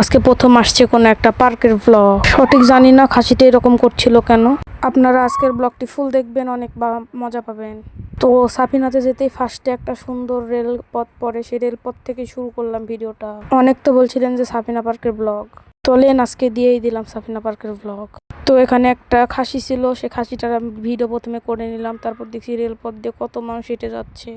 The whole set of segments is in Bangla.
আজকে প্রথম আসছে কোনো একটা পার্কের ব্লগ। সঠিক জানি না খাসিটা এরকম করছিল কেন। আপনারা আজকের ব্লগটি ফুল দেখবেন, অনেক মজা পাবেন। তো সাফিনাতে যেতেই ফার্স্টে একটা সুন্দর রেলপথ পড়ে, সেই রেলপথ থেকে শুরু করলাম ভিডিওটা। অনেক তো বলছিলেন যে সাফিনা পার্কের ব্লগ, চলেন আজকে দিয়েই দিলাম সাফিনা পার্কের ব্লগ। তো এখানে একটা খাসি ছিল, সে খাসিটার আমি ভিডিও প্রথমে করে নিলাম, তারপর দেখছি রেলপথ দিয়ে কত মানুষ হেঁটে যাচ্ছে।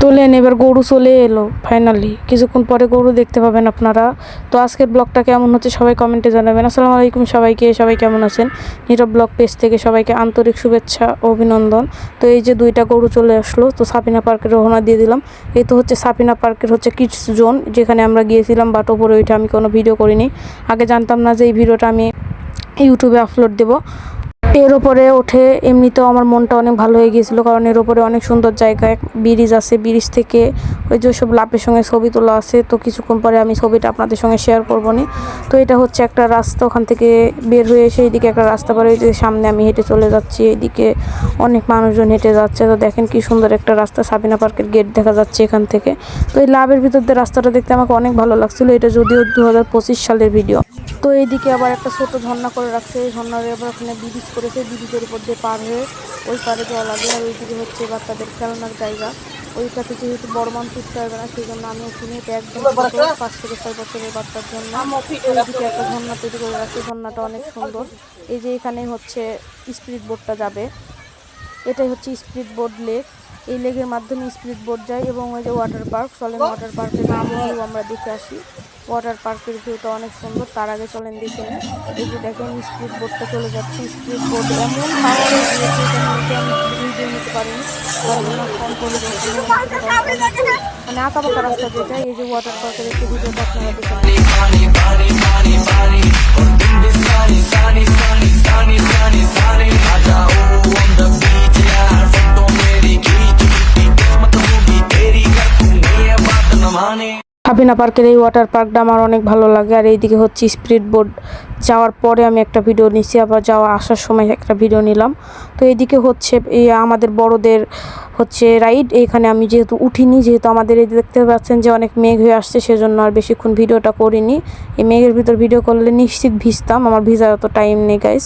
তোলেন, এবার গরু চলে এলো ফাইনালি, কিছুক্ষণ পরে গরু দেখতে পাবেন আপনারা। তো আজকের ব্লগটা কেমন হচ্ছে সবাই কমেন্টে জানাবেন। আসসালামু আলাইকুম সবাইকে, সবাই কেমন আছেন? নীরব ব্লগ পেজ থেকে সবাইকে আন্তরিক শুভেচ্ছা ও অভিনন্দন। তো এই যে দুইটা গরু চলে আসলো, তো সাফিনা পার্কে রওনা দিয়ে দিলাম। এই তো হচ্ছে সাফিনা পার্কের হচ্ছে কিডস জোন, যেখানে আমরা গিয়েছিলাম, বাট ওপরে ওইটা আমি কোনো ভিডিও করিনি। আগে জানতাম না যে এই ভিডিওটা আমি ইউটিউবে আপলোড দেবো। এর ওপরে ওঠে এমনিতেও আমার মনটা অনেক ভালো হয়ে গিয়েছিলো, কারণ এর ওপরে অনেক সুন্দর জায়গায় ব্রিজ আছে, ব্রিজ থেকে ওই যে সব লাভের সঙ্গে ছবি তোলা আছে। তো কিছুক্ষণ পরে আমি ছবিটা আপনাদের সঙ্গে শেয়ার করবো নি। তো এটা হচ্ছে একটা রাস্তা, ওখান থেকে বের হয়ে এসে এইদিকে একটা রাস্তা পরে, ওই সামনে আমি হেঁটে চলে যাচ্ছি, এইদিকে অনেক মানুষজন হেঁটে যাচ্ছে। তো দেখেন কি সুন্দর একটা রাস্তা, সাফিনা পার্কের গেট দেখা যাচ্ছে এখান থেকে। তো এই লাভের ভিতর দিয়ে রাস্তাটা দেখতে আমাকে অনেক ভালো লাগছিলো। এটা যদিও 2025 সালের ভিডিও। তো এইদিকে আবার একটা ছোট ঝর্ণা করে রাখছে, এই ঝর্ণার এবার ওখানে ব্রিজ করেছে, ব্রিজের উপর দিয়ে পার হয়ে ওই পারে যাওয়া লাগে। আর ওইদিকে হচ্ছে বাচ্চাদের খেলনার জায়গা, ওইটাতে যেহেতু বড় মানুষ উঠতে পারবে না, সেই জন্য আমি ওখানে এটা একদম 5 থেকে 6 বছরের বাচ্চার জন্য। ওইদিকে একটা ঝর্ণা তৈরি করে রাখছে, ঝর্ণাটা অনেক সুন্দর। এই যে এখানে হচ্ছে স্পিড বোটটা যাবে, এটাই হচ্ছে স্পিড বোট লেক। এই লেকের মাধ্যমে স্পিড বোট যায় এবং ওই যে ওয়াটার পার্ক, চলেন ওয়াটার পার্কের ভিউ আমরা দেখে আসি। ওয়াটার পার্কের ভিউটা অনেক সুন্দর, তার আগে চলেন দেখে নিই। এই যে দেখেন স্পিড বোটটা চলে যাচ্ছে, স্পিড বোট এমন পাওয়ার হয়ে গিয়েছে, আমি ভিডিও নিতে পারিনি, কারণ আমার ফোন পরিবেশ মানে আঁকা বাঁকা রাস্তা দিয়ে যায়। এই যে ওয়াটার পার্কের একটি ভিডিওটা আপনারা দেখে সাফিনা পার্কের এই ওয়াটার পার্কটা আমার অনেক ভালো লাগে। আর এইদিকে হচ্ছে স্পিড বোট যাওয়ার পরে আমি একটা ভিডিও নিচ্ছি, আবার যাওয়া আসার সময় একটা ভিডিও নিলাম। তো এইদিকে হচ্ছে এই আমাদের বড়দের হচ্ছে রাইড, এইখানে আমি যেহেতু উঠিনি, যেহেতু আমাদের এই দেখতে পাচ্ছেন যে অনেক মেঘ হয়ে আসছে, সেজন্য আর বেশিক্ষণ ভিডিওটা করিনি। এই মেঘের ভিতর ভিডিও করলে নিশ্চিত ভিজতাম, আমার ভিজার অত টাইম নেই গাইস।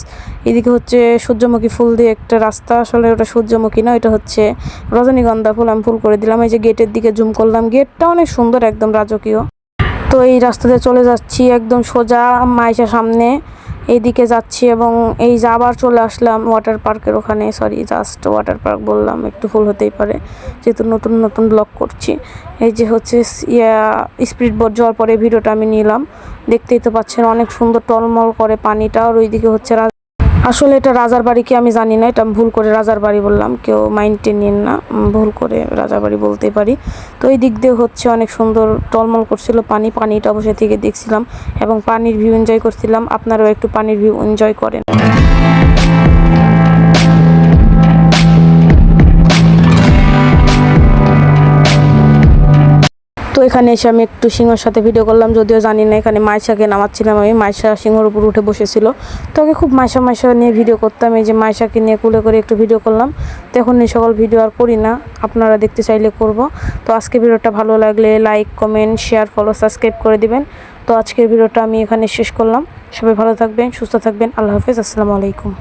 এদিকে হচ্ছে সূর্যমুখী ফুল দিয়ে একটা রাস্তা, আসলে ওটা সূর্যমুখী না, ওইটা হচ্ছে রজনীগন্ধা ফুল, আমি ফুল করে দিলাম। এই যে গেটের দিকে জুম করলাম, গেটটা অনেক সুন্দর, একদম রাজকীয়। তো এই রাস্তাতে চলে যাচ্ছি একদম সোজা মাইশা সামনে, এইদিকে যাচ্ছি এবং এই যে আবার চলে আসলাম ওয়াটার পার্কের ওখানে। সরি, জাস্ট ওয়াটার পার্ক বললাম, একটু ভুল হতেই পারে যেহেতু নতুন নতুন ব্লগ করছি। এই যে হচ্ছে স্পিড বোট যাওয়ার পরে ভিডিওটা আমি নিলাম, দেখতেই তো পাচ্ছেন অনেক সুন্দর টলমল করে পানিটা। আর ওইদিকে হচ্ছে আসলে এটা রাজার বাড়ি কি আমি জানি না, এটা আমি ভুল করে রাজার বাড়ি বললাম, কেউ মাইন্ডে নিন না, ভুল করে রাজার বাড়ি বলতেই পারি। তো এই দিক দিয়ে হচ্ছে অনেক সুন্দর টলমল করছিল পানিটা বসে থেকে দেখছিলাম এবং পানির ভিউ এনজয় করছিলাম। আপনারাও একটু পানির ভিউ এনজয় করেন। তো এখানে এসে আমি একটু সিংহর সাথে ভিডিও করলাম, যদিও জানি না এখানে মাইশাকে নামাচ্ছিলাম আমি, মাইশা সিংহর উপর উঠে বসেছিল। তো আগে খুব মাইশা নিয়ে ভিডিও করতাম, এই যে মাইশাকে নিয়ে কুলে করে একটু ভিডিও করলাম। তো এখন এই সকল ভিডিও আর করি না, আপনারা দেখতে চাইলে করব। তো আজকে ভিডিওটা ভালো লাগলে like, comment, share, follow, subscribe করে দিবেন। তো আজকের ভিডিওটা আমি এখানে শেষ করলাম। সবাই ভালো থাকবেন, সুস্থ থাকবেন, আল্লাহ হাফেজ, আসসালামু আলাইকুম।